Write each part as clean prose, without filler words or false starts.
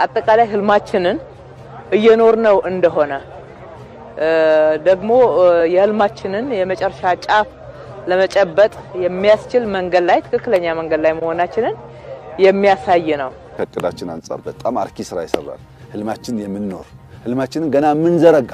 አጠቃላይ ህልማችንን እየኖርነው እንደሆነ ደግሞ የህልማችንን የመጨረሻ ጫፍ ለመጨበጥ የሚያስችል መንገድ ላይ ትክክለኛ መንገድ ላይ መሆናችንን የሚያሳይ ነው። ከእቅዳችን አንፃር በጣም አርኪ ስራ ይሰራል። ህልማችንን የምንኖር ህልማችንን ገና ምንዘረጋ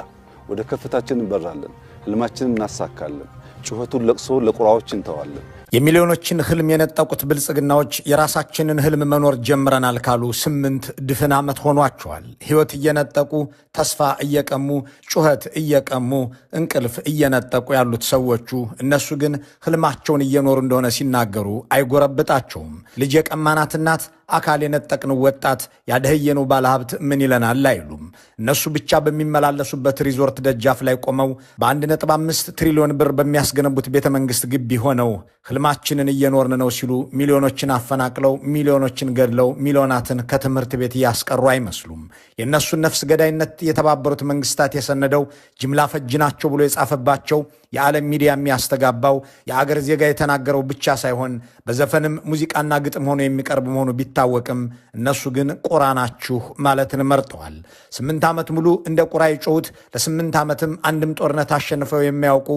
ወደ ከፍታችን እንበራለን። ህልማችንን እናሳካለን። ጩኸቱን ለቅሶ ለቁራዎች እንተዋለን። የሚሊዮኖችን ህልም የነጠቁት ብልጽግናዎች የራሳችንን ህልም መኖር ጀምረናል ካሉ 8 ድፍን ዓመት ሆኗቸዋል። ህይወት እየነጠቁ ተስፋ እየቀሙ ጩኸት እየቀሙ እንቅልፍ እየነጠቁ ያሉት ሰዎቹ እነሱ ግን ህልማቸውን እየኖሩ እንደሆነ ሲናገሩ አይጎረብጣቸውም። ልጅ የቀማናት እናት አካል የነጠቅን ወጣት ያደህየኑ ባለሀብት ምን ይለናል አይሉም። እነሱ ብቻ በሚመላለሱበት ሪዞርት ደጃፍ ላይ ቆመው በ1.5 ትሪሊዮን ብር በሚያስገነቡት ቤተ መንግስት ግቢ ሆነው ህልማችንን እየኖርን ነው ሲሉ ሚሊዮኖችን አፈናቅለው ሚሊዮኖችን ገድለው ሚሊዮናትን ከትምህርት ቤት ያስቀሩ አይመስሉም። የእነሱን ነፍስ ገዳይነት የተባበሩት መንግስታት የሰነደው ጅምላ ፈጅ ናቸው ብሎ የጻፈባቸው የዓለም ሚዲያ የሚያስተጋባው የአገር ዜጋ የተናገረው ብቻ ሳይሆን በዘፈንም ሙዚቃና ግጥም ሆኖ የሚቀርብ መሆኑ ቢታወቅም እነሱ ግን ቁራ ናችሁ ማለትን መርጠዋል። 8 ዓመት ሙሉ እንደ ቁራ የጮሁት ለ8 ዓመትም አንድም ጦርነት አሸንፈው የሚያውቁ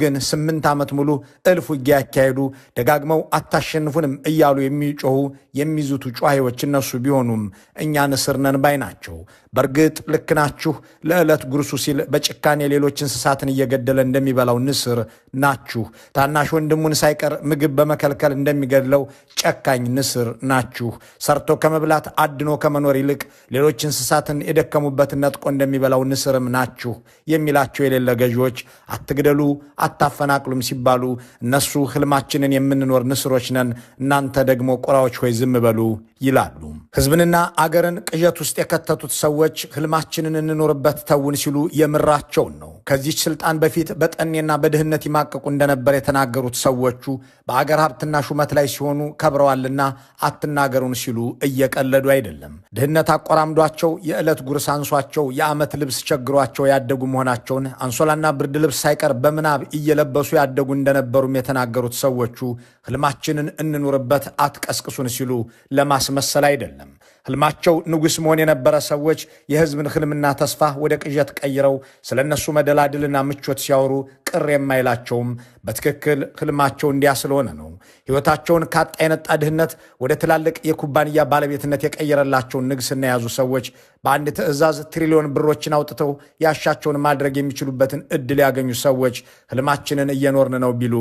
ግን 8 ዓመት ሙሉ እልፍ ውጊያ ያካሄዱ ደጋግመው አታሸንፉንም እያሉ የሚጮሁ የሚዙቱ ጮሃዮች እነሱ ቢሆኑም እኛ ንስር ነን ባይ ናቸው። በእርግጥ ልክ ናችሁ። ለዕለት ጉርሱ ሲል በጭካኔ ሌሎች እንስሳትን እየገደለ እንደሚበላው ንስር ናችሁ። ታናሽ ወንድሙን ሳይቀር ምግብ በመከልከል እንደሚገድለው ጨካኝ ንስር ናችሁ። ሰርቶ ከመብላት አድኖ ከመኖር ይልቅ ሌሎች እንስሳትን የደከሙበትን ነጥቆ እንደሚበላው ንስርም ናችሁ የሚላቸው የሌለ ገዢዎች አትግደሉ፣ አታፈናቅሉም ሲባሉ እነሱ ህልማችንን የምንኖር ንስሮች ነን፣ እናንተ ደግሞ ቁራዎች ሆይ ዝም በሉ ይላሉ። ህዝብንና አገርን ቅዠት ውስጥ የከተቱት ሰዎች ህልማችንን እንኖርበት ተውን ሲሉ የምራቸውን ነው። ከዚች ስልጣን በፊት በጠኔና በድህነት ይማቀቁ እንደነበር የተናገሩት ሰዎቹ በአገር ሀብትና ሹመት ላይ ሲሆኑ ከብረዋልና አትናገሩን ሲሉ እየቀለዱ አይደለም። ድህነት አቆራምዷቸው የዕለት ጉርስ አንሷቸው የዓመት ልብስ ቸግሯቸው ያደጉ መሆናቸውን አንሶላና ብርድ ልብስ ሳይቀር በምናብ እየለበሱ ያደጉ እንደነበሩም የተናገሩት ሰዎቹ ህልማችንን እንኖርበት አትቀስቅሱን ሲሉ ለማስመሰል አይደለም። ህልማቸው ንጉሥ መሆን የነበረ ሰዎች የህዝብን ህልምና ተስፋ ወደ ቅዠት ቀይረው ስለ እነሱ መደላድልና ምቾት ሲያወሩ ቅር የማይላቸውም በትክክል ህልማቸው እንዲያ ስለሆነ ነው። ሕይወታቸውን ካጣ የነጣ ድህነት ወደ ትላልቅ የኩባንያ ባለቤትነት የቀየረላቸውን ንግስና የያዙ ሰዎች በአንድ ትዕዛዝ ትሪሊዮን ብሮችን አውጥተው ያሻቸውን ማድረግ የሚችሉበትን እድል ያገኙ ሰዎች ህልማችንን እየኖርን ነው ቢሉ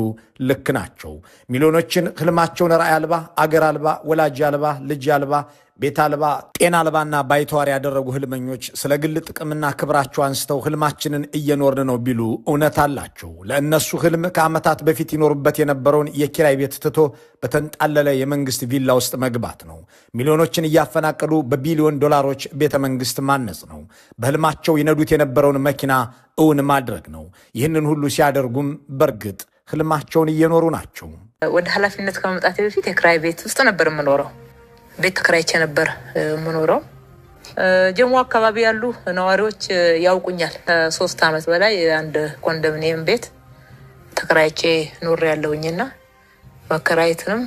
ልክ ናቸው። ሚሊዮኖችን ህልማቸውን ራዕይ አልባ፣ አገር አልባ፣ ወላጅ አልባ፣ ልጅ አልባ፣ ቤት አልባ፣ ጤና አልባና ባይተዋር ያደረጉ ህልመኞች ስለ ግል ጥቅምና ክብራቸው አንስተው ህልማችንን እየኖርን ነው ቢሉ እውነት አላቸው። ለእነሱ ህልም ከዓመታት በፊት ይኖሩበት የነበረውን የኪራይ ቤት ትቶ በተንጣለለ የመንግስት ቪላ ውስጥ መግባት ነው። ሚሊዮኖችን እያፈናቀሉ በቢሊዮን ዶላሮች ቤተ መንግስት ማነጽ ነው። በህልማቸው ይነዱት የነበረውን መኪና እውን ማድረግ ነው። ይህንን ሁሉ ሲያደርጉም በእርግጥ ህልማቸውን እየኖሩ ናቸው። ወደ ኃላፊነት ከመምጣቴ በፊት የኪራይ ቤት ውስጥ ነበር የምኖረው። ቤት ተከራይቼ ነበር የምኖረው። ጀሞ አካባቢ ያሉ ነዋሪዎች ያውቁኛል። 3 ዓመት በላይ አንድ ኮንዶሚኒየም ቤት ተከራይቼ ኖር ያለውኝና መከራየትንም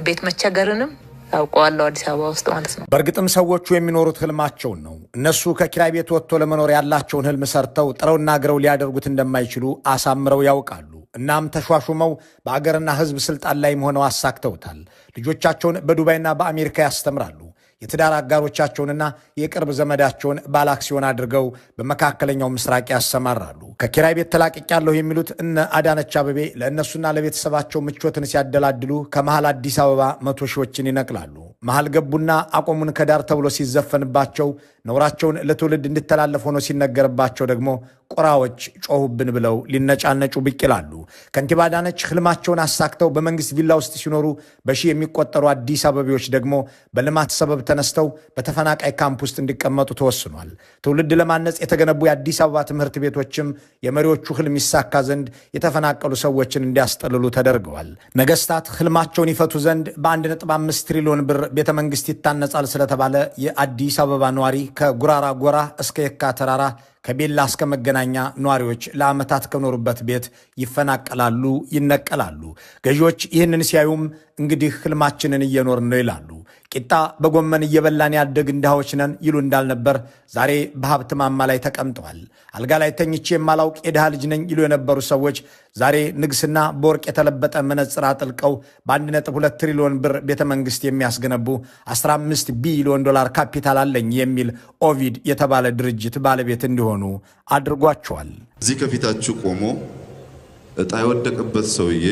ቤት መቸገርንም አውቀዋለሁ አዲስ አበባ ውስጥ ማለት ነው። በእርግጥም ሰዎቹ የሚኖሩት ህልማቸውን ነው። እነሱ ከኪራይ ቤት ወጥቶ ለመኖር ያላቸውን ህልም ሰርተው ጥረውና ግረው ሊያደርጉት እንደማይችሉ አሳምረው ያውቃሉ። እናም ተሿሹመው በአገርና ህዝብ ስልጣን ላይ ሆነው አሳክተውታል። ልጆቻቸውን በዱባይና በአሜሪካ ያስተምራሉ። የትዳር አጋሮቻቸውንና የቅርብ ዘመዳቸውን ባለአክሲዮን አድርገው በመካከለኛው ምስራቅ ያሰማራሉ። ከኪራይ ቤት ተላቅቄያለሁ የሚሉት እነ አዳነች አበቤ ለእነሱና ለቤተሰባቸው ምቾትን ሲያደላድሉ ከመሃል አዲስ አበባ 100 ሺዎችን ይነቅላሉ። መሃል ገቡና አቆሙን ከዳር ተብሎ ሲዘፈንባቸው ነውራቸውን ለትውልድ እንዲተላለፍ ሆኖ ሲነገርባቸው ደግሞ ቁራዎች ጮሁብን ብለው ሊነጫነጩ ብቅ ይላሉ። ከንቲባ አዳነች ህልማቸውን አሳክተው በመንግስት ቪላ ውስጥ ሲኖሩ በሺህ የሚቆጠሩ አዲስ አበቤዎች ደግሞ በልማት ሰበብ ተነስተው በተፈናቃይ ካምፕ ውስጥ እንዲቀመጡ ተወስኗል። ትውልድ ለማነጽ የተገነቡ የአዲስ አበባ ትምህርት ቤቶችም የመሪዎቹ ህልም ይሳካ ዘንድ የተፈናቀሉ ሰዎችን እንዲያስጠልሉ ተደርገዋል። ነገስታት ህልማቸውን ይፈቱ ዘንድ በ1.5 ትሪሊዮን ብር ቤተ መንግስት ይታነጻል ስለተባለ የአዲስ አበባ ነዋሪ ከጉራራ ጎራ እስከ የካ ተራራ ከቤላ እስከ መገናኛ ነዋሪዎች ለዓመታት ከኖሩበት ቤት ይፈናቀላሉ፣ ይነቀላሉ። ገዢዎች ይህንን ሲያዩም እንግዲህ ህልማችንን እየኖርን ነው ይላሉ። ቂጣ በጎመን እየበላን ያደግን ድሃዎች ነን ይሉ እንዳልነበር ዛሬ በሀብት ማማ ላይ ተቀምጠዋል። አልጋ ላይ ተኝቼ የማላውቅ የድሃ ልጅ ነኝ ይሉ የነበሩ ሰዎች ዛሬ ንግስና በወርቅ የተለበጠ መነጽር አጥልቀው በ1.2 ትሪሊዮን ብር ቤተ መንግስት የሚያስገነቡ 15 ቢሊዮን ዶላር ካፒታል አለኝ የሚል ኦቪድ የተባለ ድርጅት ባለቤት እንዲሆኑ አድርጓቸዋል። እዚህ ከፊታችሁ ቆሞ እጣ የወደቀበት ሰውዬ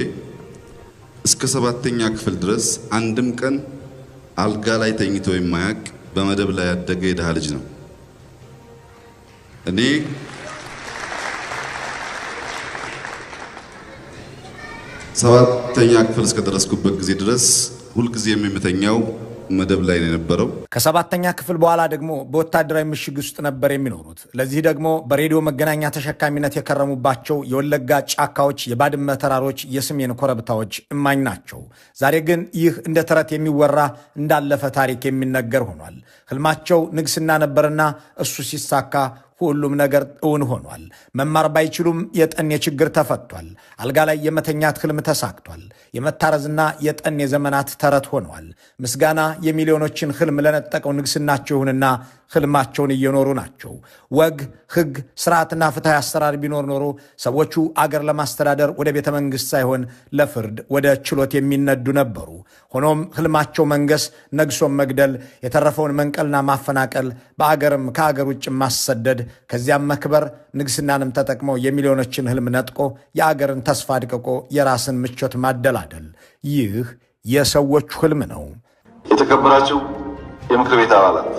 እስከ 7ኛ ክፍል ድረስ አንድም ቀን አልጋ ላይ ተኝቶ የማያቅ በመደብ ላይ ያደገ የድሃ ልጅ ነው። እኔ ሰባተኛ ክፍል እስከደረስኩበት ጊዜ ድረስ ሁልጊዜ የምተኛው መደብ ላይ ነው የነበረው። ከ7ኛ ክፍል በኋላ ደግሞ በወታደራዊ ምሽግ ውስጥ ነበር የሚኖሩት። ለዚህ ደግሞ በሬዲዮ መገናኛ ተሸካሚነት የከረሙባቸው የወለጋ ጫካዎች፣ የባድመ ተራሮች፣ የሰሜን ኮረብታዎች እማኝ ናቸው። ዛሬ ግን ይህ እንደ ተረት የሚወራ እንዳለፈ ታሪክ የሚነገር ሆኗል። ህልማቸው ንግስና ነበርና እሱ ሲሳካ ሁሉም ነገር እውን ሆኗል። መማር ባይችሉም የጠኔ ችግር ተፈቷል። አልጋ ላይ የመተኛት ህልም ተሳክቷል። የመታረዝና የጠኔ ዘመናት ተረት ሆነዋል። ምስጋና የሚሊዮኖችን ህልም ለነጠቀው ንግስናቸው ይሁንና ህልማቸውን እየኖሩ ናቸው። ወግ፣ ህግ፣ ስርዓትና ፍትሐዊ አሰራር ቢኖር ኖሮ ሰዎቹ አገር ለማስተዳደር ወደ ቤተ መንግስት ሳይሆን ለፍርድ ወደ ችሎት የሚነዱ ነበሩ። ሆኖም ህልማቸው መንገስ፣ ነግሶም መግደል፣ የተረፈውን መንቀልና ማፈናቀል፣ በአገርም ከአገር ውጭ ማሰደድ፣ ከዚያም መክበር፣ ንግስናንም ተጠቅመው የሚሊዮኖችን ህልም ነጥቆ የአገርን ተስፋ አድቅቆ የራስን ምቾት ማደላደል፣ ይህ የሰዎቹ ህልም ነው። የተከበራችሁ የምክር ቤት አባላት፣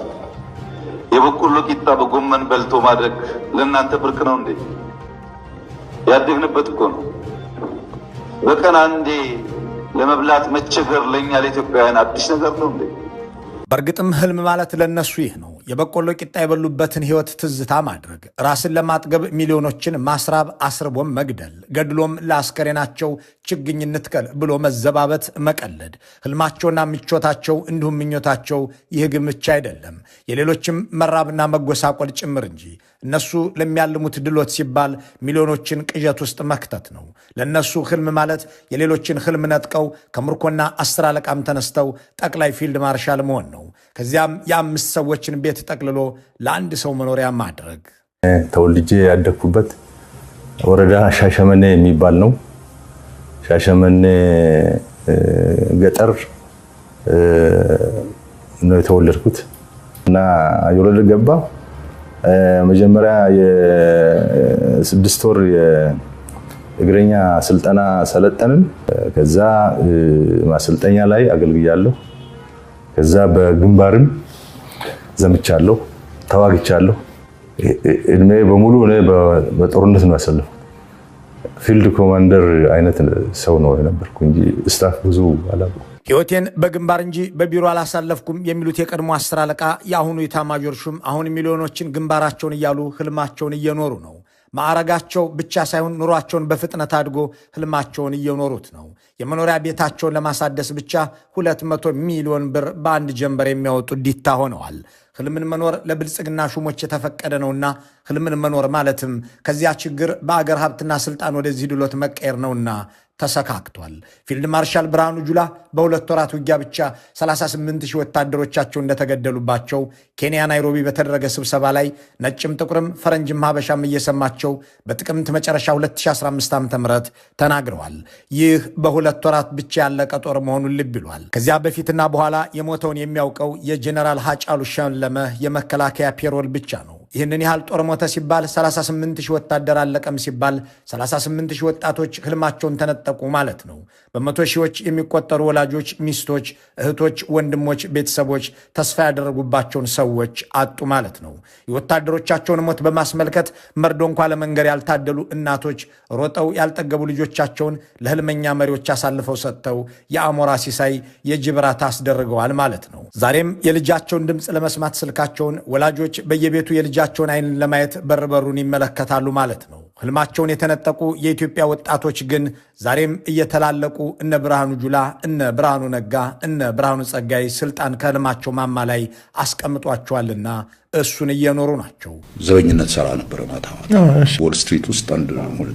የበቆሎ ቂጣ በጎመን በልቶ ማድረግ ለእናንተ ብርቅ ነው እንዴ? ያደግንበት እኮ ነው። በቀን አንዴ ለመብላት መቸገር ለኛ ለኢትዮጵያውያን አዲስ ነገር ነው እንዴ? በእርግጥም ህልም ማለት ለነሱ ይህ ነው። የበቆሎ ቂጣ የበሉበትን ህይወት ትዝታ ማድረግ፣ ራስን ለማጥገብ ሚሊዮኖችን ማስራብ፣ አስርቦም መግደል፣ ገድሎም ለአስከሬናቸው ችግኝ እንትከል ብሎ መዘባበት፣ መቀለድ። ህልማቸውና ምቾታቸው እንዲሁም ምኞታቸው ይህ ግን ብቻ አይደለም፣ የሌሎችም መራብና መጎሳቆል ጭምር እንጂ። እነሱ ለሚያልሙት ድሎት ሲባል ሚሊዮኖችን ቅዠት ውስጥ መክተት ነው። ለእነሱ ህልም ማለት የሌሎችን ህልም ነጥቀው ከምርኮና 10 አለቃም ተነስተው ጠቅላይ ፊልድ ማርሻል መሆን ነው። ከዚያም የ5 ሰዎችን ቤት ጠቅልሎ ለአንድ ሰው መኖሪያ ማድረግ። ተወልጄ ያደግኩበት ወረዳ ሻሸመኔ የሚባል ነው። ሻሸመኔ ገጠር ነው የተወለድኩት እና የወለደ ገባ መጀመሪያ የ6 ወር የእግረኛ ስልጠና ሰለጠንን። ከዛ ማሰልጠኛ ላይ አገልግያለሁ። ከዛ በግንባርም ዘምቻለሁ፣ ተዋግቻለሁ። እድሜ በሙሉ እኔ በጦርነት ነው ያሳለፍኩት። ፊልድ ኮማንደር አይነት ሰው ነው የነበርኩ እንጂ ስታፍ ብዙ አላውቅም። ሕይወቴን በግንባር እንጂ በቢሮ አላሳለፍኩም የሚሉት የቀድሞ 10 አለቃ የአሁኑ ኢታማዦር ሹም አሁን ሚሊዮኖችን ግንባራቸውን እያሉ ህልማቸውን እየኖሩ ነው። ማዕረጋቸው ብቻ ሳይሆን ኑሯቸውን በፍጥነት አድጎ ህልማቸውን እየኖሩት ነው። የመኖሪያ ቤታቸውን ለማሳደስ ብቻ 200 ሚሊዮን ብር በአንድ ጀንበር የሚያወጡ ዲታ ሆነዋል። ህልምን መኖር ለብልጽግና ሹሞች የተፈቀደ ነውና ህልምን መኖር ማለትም ከዚያ ችግር በአገር ሀብትና ስልጣን ወደዚህ ድሎት መቀየር ነውና ተሰካክቷል። ፊልድ ማርሻል ብርሃኑ ጁላ በ2 ወራት ውጊያ ብቻ 38,000 ወታደሮቻቸው እንደተገደሉባቸው ኬንያ ናይሮቢ በተደረገ ስብሰባ ላይ ነጭም ጥቁርም ፈረንጅም ሀበሻም እየሰማቸው በጥቅምት መጨረሻ 2015 ዓ.ም ተናግረዋል። ይህ በ2 ወራት ብቻ ያለቀ ጦር መሆኑን ልብ ይሏል። ከዚያ በፊትና በኋላ የሞተውን የሚያውቀው የጀነራል ሀጫሉ ሸለመ የመከላከያ ፔሮል ብቻ ነው። ይህንን ያህል ጦር ሞተ ሲባል 38,000 ወታደር አለቀም ሲባል 38,000 ወጣቶች ህልማቸውን ተነጠቁ ማለት ነው። በመቶ ሺዎች የሚቆጠሩ ወላጆች፣ ሚስቶች፣ እህቶች፣ ወንድሞች፣ ቤተሰቦች ተስፋ ያደረጉባቸውን ሰዎች አጡ ማለት ነው። የወታደሮቻቸውን ሞት በማስመልከት መርዶ እንኳ ለመንገር ያልታደሉ እናቶች ሮጠው ያልጠገቡ ልጆቻቸውን ለህልመኛ መሪዎች አሳልፈው ሰጥተው የአሞራ ሲሳይ የጅብራት አስደርገዋል ማለት ነው። ዛሬም የልጃቸውን ድምፅ ለመስማት ስልካቸውን ወላጆች በየቤቱ የልጃቸውን አይን ለማየት በርበሩን ይመለከታሉ ማለት ነው። ህልማቸውን የተነጠቁ የኢትዮጵያ ወጣቶች ግን ዛሬም እየተላለቁ እነ ብርሃኑ ጁላ፣ እነ ብርሃኑ ነጋ፣ እነ ብርሃኑ ጸጋይ ስልጣን ከህልማቸው ማማ ላይ አስቀምጧቸዋልና እሱን እየኖሩ ናቸው። ዘበኝነት ሰራ ነበር ማታ ዎል ስትሪት ውስጥ አንድ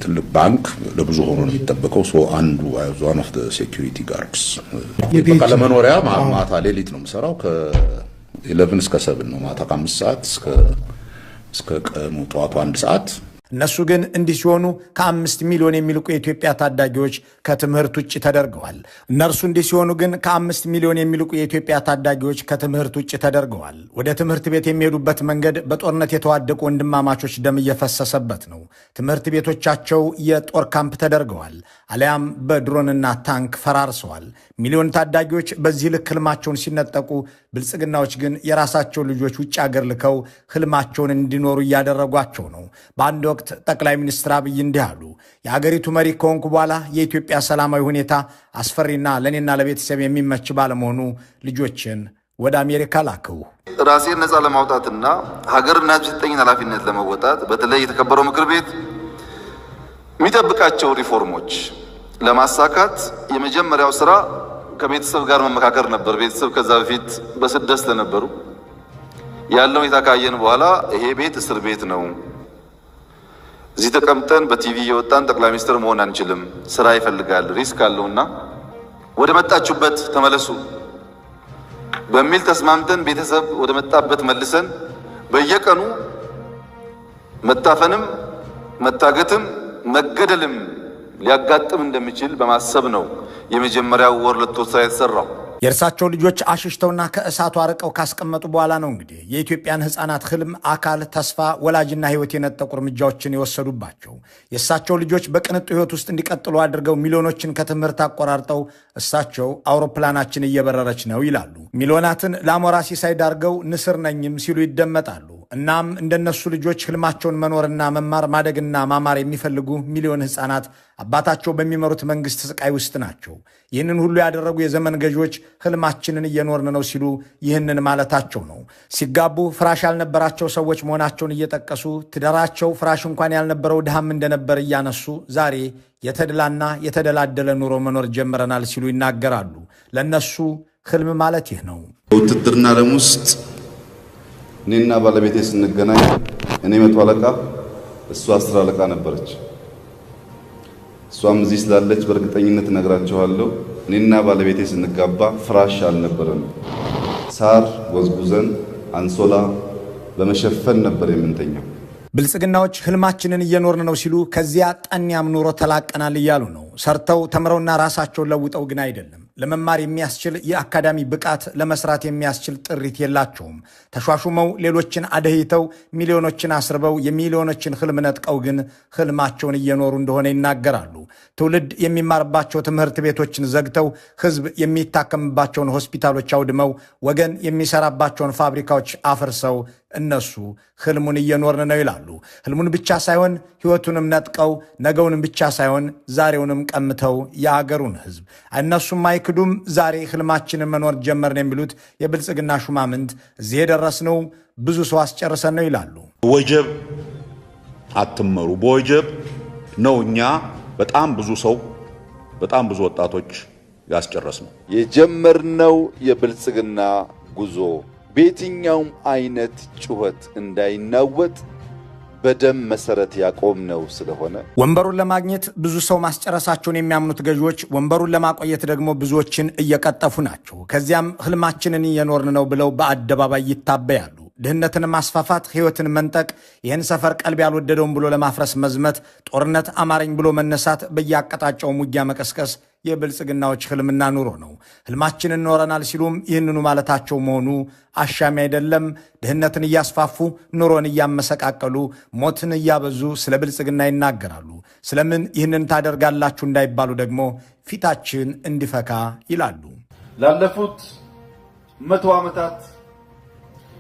ትልቅ ባንክ ለብዙ ሆኖ ነው የሚጠበቀው። አንዱ ዋን ኦፍ ዘ ሴኩሪቲ ጋርድስ ለመኖሪያ ማታ ሌሊት ነው የምሰራው ከ11 እስከ 7 ነው ማታ ከ5 ሰዓት እስከ ቀኑ ጠዋቱ 1 ሰዓት። እነሱ ግን እንዲህ ሲሆኑ ከ5 ሚሊዮን የሚልቁ የኢትዮጵያ ታዳጊዎች ከትምህርት ውጭ ተደርገዋል። እነርሱ እንዲህ ሲሆኑ ግን ከ5 ሚሊዮን የሚልቁ የኢትዮጵያ ታዳጊዎች ከትምህርት ውጭ ተደርገዋል። ወደ ትምህርት ቤት የሚሄዱበት መንገድ በጦርነት የተዋደቁ ወንድማማቾች ደም እየፈሰሰበት ነው። ትምህርት ቤቶቻቸው የጦር ካምፕ ተደርገዋል፣ አሊያም በድሮንና ታንክ ፈራርሰዋል። ሚሊዮን ታዳጊዎች በዚህ ልክ ህልማቸውን ሲነጠቁ፣ ብልጽግናዎች ግን የራሳቸው ልጆች ውጭ አገር ልከው ህልማቸውን እንዲኖሩ እያደረጓቸው ነው። በአንድ ወቅት ጠቅላይ ሚኒስትር አብይ እንዲህ አሉ። የሀገሪቱ መሪ ከሆንኩ በኋላ የኢትዮጵያ ሰላማዊ ሁኔታ አስፈሪና ለእኔና ለቤተሰብ የሚመች ባለመሆኑ ልጆችን ወደ አሜሪካ ላከው። ራሴን ነፃ ለማውጣትና ሀገርና ህዝብ የሰጠኝን ኃላፊነት ለመወጣት በተለይ የተከበረው ምክር ቤት የሚጠብቃቸው ሪፎርሞች ለማሳካት የመጀመሪያው ስራ ከቤተሰብ ጋር መመካከር ነበር። ቤተሰብ ከዛ በፊት በስደት ስለነበሩ ያለው ሁኔታ ካየን በኋላ ይሄ ቤት እስር ቤት ነው፣ እዚህ ተቀምጠን በቲቪ እየወጣን ጠቅላይ ሚኒስትር መሆን አንችልም፣ ስራ ይፈልጋል፣ ሪስክ አለውና ወደ መጣችሁበት ተመለሱ በሚል ተስማምተን ቤተሰብ ወደ መጣበት መልሰን በየቀኑ መታፈንም መታገትም መገደልም ሊያጋጥም እንደሚችል በማሰብ ነው የመጀመሪያው ወር ለተወሳ የተሰራው። የእርሳቸው ልጆች አሽሽተውና ከእሳቱ አርቀው ካስቀመጡ በኋላ ነው እንግዲህ የኢትዮጵያን ሕፃናት ህልም፣ አካል፣ ተስፋ፣ ወላጅና ህይወት የነጠቁ እርምጃዎችን የወሰዱባቸው። የእሳቸው ልጆች በቅንጡ ህይወት ውስጥ እንዲቀጥሉ አድርገው ሚሊዮኖችን ከትምህርት አቆራርጠው እሳቸው አውሮፕላናችን እየበረረች ነው ይላሉ። ሚሊዮናትን ለአሞራ ሲሳይ ዳርገው ንስር ነኝም ሲሉ ይደመጣሉ። እናም እንደነሱ ልጆች ህልማቸውን መኖርና መማር ማደግና ማማር የሚፈልጉ ሚሊዮን ሕፃናት አባታቸው በሚመሩት መንግስት ስቃይ ውስጥ ናቸው። ይህንን ሁሉ ያደረጉ የዘመን ገዢዎች ህልማችንን እየኖርን ነው ሲሉ ይህንን ማለታቸው ነው። ሲጋቡ ፍራሽ ያልነበራቸው ሰዎች መሆናቸውን እየጠቀሱ ትዳራቸው ፍራሽ እንኳን ያልነበረው ድሃም እንደነበር እያነሱ ዛሬ የተድላና የተደላደለ ኑሮ መኖር ጀምረናል ሲሉ ይናገራሉ። ለነሱ ህልም ማለት ይህ ነው። በውትድርና ዓለም ውስጥ እኔና ባለቤቴ ስንገናኝ እኔ 100 አለቃ እሷ 10 አለቃ ነበረች። እሷም እዚህ ስላለች በእርግጠኝነት እነግራቸዋለሁ። እኔና ባለቤቴ ስንጋባ ፍራሽ አልነበረም። ሳር ወዝጉዘን አንሶላ በመሸፈን ነበር የምንተኛው። ብልጽግናዎች ህልማችንን እየኖርን ነው ሲሉ ከዚያ ጠንያም ኑሮ ተላቀናል እያሉ ነው። ሰርተው ተምረውና ራሳቸውን ለውጠው ግን አይደለም። ለመማር የሚያስችል የአካዳሚ ብቃት፣ ለመስራት የሚያስችል ጥሪት የላቸውም። ተሿሹመው ሌሎችን አደህይተው ሚሊዮኖችን አስርበው የሚሊዮኖችን ህልም ነጥቀው ግን ህልማቸውን እየኖሩ እንደሆነ ይናገራሉ። ትውልድ የሚማርባቸው ትምህርት ቤቶችን ዘግተው ህዝብ የሚታከምባቸውን ሆስፒታሎች አውድመው ወገን የሚሰራባቸውን ፋብሪካዎች አፍርሰው እነሱ ህልሙን እየኖርን ነው ይላሉ። ህልሙን ብቻ ሳይሆን ህይወቱንም ነጥቀው ነገውንም ብቻ ሳይሆን ዛሬውንም ቀምተው የአገሩን ህዝብ እነሱም አይክዱም። ዛሬ ህልማችንን መኖር ጀመርን የሚሉት የብልጽግና ሹማምንት እዚህ የደረስነው ብዙ ሰው አስጨርሰን ነው ይላሉ። ወጀብ አትመሩ፣ በወጀብ ነው እኛ በጣም ብዙ ሰው በጣም ብዙ ወጣቶች ያስጨረስነው። የጀመርነው የብልጽግና ጉዞ በየትኛውም አይነት ጩኸት እንዳይናወጥ በደም መሰረት ያቆምነው ስለሆነ ወንበሩን ለማግኘት ብዙ ሰው ማስጨረሳቸውን የሚያምኑት ገዢዎች ወንበሩን ለማቆየት ደግሞ ብዙዎችን እየቀጠፉ ናቸው። ከዚያም ህልማችንን እየኖርን ነው ብለው በአደባባይ ይታበያሉ። ድህነትን ማስፋፋት፣ ህይወትን መንጠቅ፣ ይህን ሰፈር ቀልብ ያልወደደውን ብሎ ለማፍረስ መዝመት፣ ጦርነት አማረኝ ብሎ መነሳት፣ በየአቅጣጫው ውጊያ መቀስቀስ የብልጽግናዎች ህልምና ኑሮ ነው። ህልማችንን ኖረናል ሲሉም ይህንኑ ማለታቸው መሆኑ አሻሚ አይደለም። ድህነትን እያስፋፉ ኑሮን እያመሰቃቀሉ ሞትን እያበዙ ስለ ብልጽግና ይናገራሉ። ስለምን ይህንን ታደርጋላችሁ እንዳይባሉ ደግሞ ፊታችን እንዲፈካ ይላሉ። ላለፉት 100 ዓመታት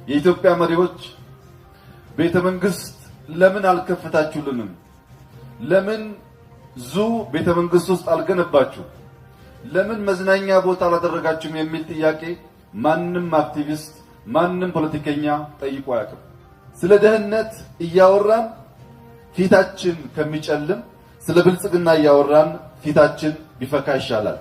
የኢትዮጵያ መሪዎች ቤተ መንግስት ለምን አልከፈታችሁልንም? ለምን ዙ ቤተ መንግስት ውስጥ አልገነባችሁ? ለምን መዝናኛ ቦታ አላደረጋችሁም? የሚል ጥያቄ ማንም አክቲቪስት ማንም ፖለቲከኛ ጠይቆ አያውቅም። ስለ ደህንነት እያወራን ፊታችን ከሚጨልም ስለ ብልጽግና እያወራን ፊታችን ቢፈካ ይሻላል።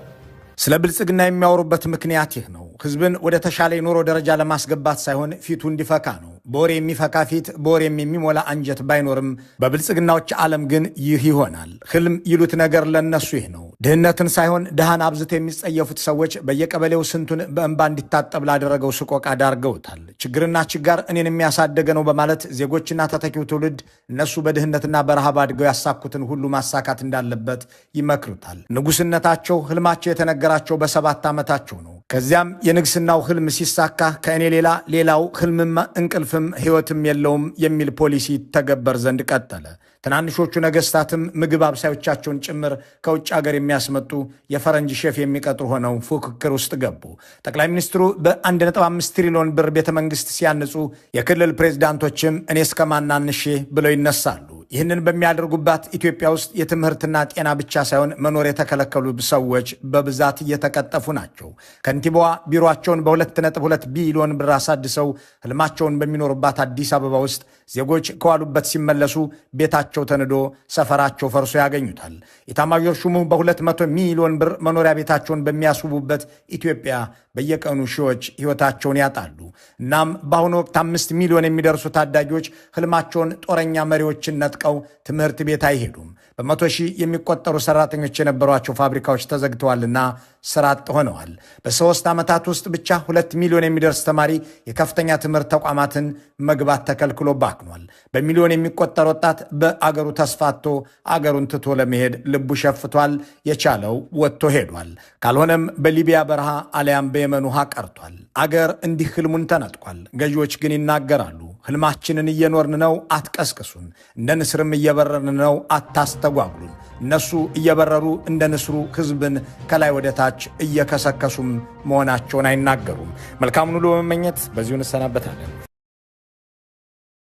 ስለ ብልጽግና የሚያወሩበት ምክንያት ይህ ነው። ህዝብን ወደ ተሻለ የኑሮ ደረጃ ለማስገባት ሳይሆን ፊቱ እንዲፈካ ነው። በወሬ የሚፈካ ፊት በወሬም የሚሞላ አንጀት ባይኖርም በብልጽግናዎች ዓለም ግን ይህ ይሆናል። ህልም ይሉት ነገር ለነሱ ይህ ነው። ድህነትን ሳይሆን ድሃን አብዝተው የሚጸየፉት ሰዎች በየቀበሌው ስንቱን በእንባ እንዲታጠብ ላደረገው ስቆቃ ዳርገውታል። ችግርና ችጋር እኔን የሚያሳደገ ነው በማለት ዜጎችና ተተኪው ትውልድ እነሱ በድህነትና በረሃብ አድገው ያሳኩትን ሁሉ ማሳካት እንዳለበት ይመክሩታል። ንጉስነታቸው ህልማቸው የተነገራቸው በ7 ዓመታቸው ነው። ከዚያም የንግስናው ህልም ሲሳካ ከእኔ ሌላ ሌላው ህልምም እንቅልፍም ህይወትም የለውም የሚል ፖሊሲ ተገበር ዘንድ ቀጠለ። ትናንሾቹ ነገስታትም ምግብ አብሳዮቻቸውን ጭምር ከውጭ ሀገር የሚያስመጡ የፈረንጅ ሼፍ የሚቀጥሩ ሆነው ፉክክር ውስጥ ገቡ። ጠቅላይ ሚኒስትሩ በ1.5 ትሪሊዮን ብር ቤተ መንግስት ሲያንጹ የክልል ፕሬዝዳንቶችም እኔ እስከማናንሼ ብለው ይነሳሉ። ይህንን በሚያደርጉባት ኢትዮጵያ ውስጥ የትምህርትና ጤና ብቻ ሳይሆን መኖር የተከለከሉ ሰዎች በብዛት እየተቀጠፉ ናቸው። ከንቲባዋ ቢሮአቸውን በ2.2 ቢሊዮን ብር አሳድሰው ህልማቸውን በሚኖሩባት አዲስ አበባ ውስጥ ዜጎች ከዋሉበት ሲመለሱ ቤታቸው ተንዶ ሰፈራቸው ፈርሶ ያገኙታል። ኢታማዦር ሹሙ በ200 ሚሊዮን ብር መኖሪያ ቤታቸውን በሚያስውቡበት ኢትዮጵያ በየቀኑ ሺዎች ህይወታቸውን ያጣሉ። እናም በአሁኑ ወቅት 5 ሚሊዮን የሚደርሱ ታዳጊዎች ህልማቸውን ጦረኛ መሪዎችን ነጥቀው ትምህርት ቤት አይሄዱም። በመቶ ሺህ የሚቆጠሩ ሰራተኞች የነበሯቸው ፋብሪካዎች ተዘግተዋልና ስራ አጥ ሆነዋል። በ3 ዓመታት ውስጥ ብቻ 2 ሚሊዮን የሚደርስ ተማሪ የከፍተኛ ትምህርት ተቋማትን መግባት ተከልክሎ ባክኗል። በሚሊዮን የሚቆጠር ወጣት በአገሩ ተስፋቶ አገሩን ትቶ ለመሄድ ልቡ ሸፍቷል። የቻለው ወጥቶ ሄዷል። ካልሆነም በሊቢያ በረሃ አሊያም በየመን ውሃ ቀርቷል። አገር እንዲህ ህልሙን ተነጥቋል። ገዢዎች ግን ይናገራሉ። ህልማችንን እየኖርን ነው፣ አትቀስቅሱን። እንደ ንስርም እየበረርን ነው፣ አታስተጓጉሉን። እነሱ እየበረሩ እንደ ንስሩ ህዝብን ከላይ ወደ ታች እየከሰከሱም መሆናቸውን አይናገሩም። መልካሙን ሁሉ በመመኘት በዚሁ እንሰናበታለን።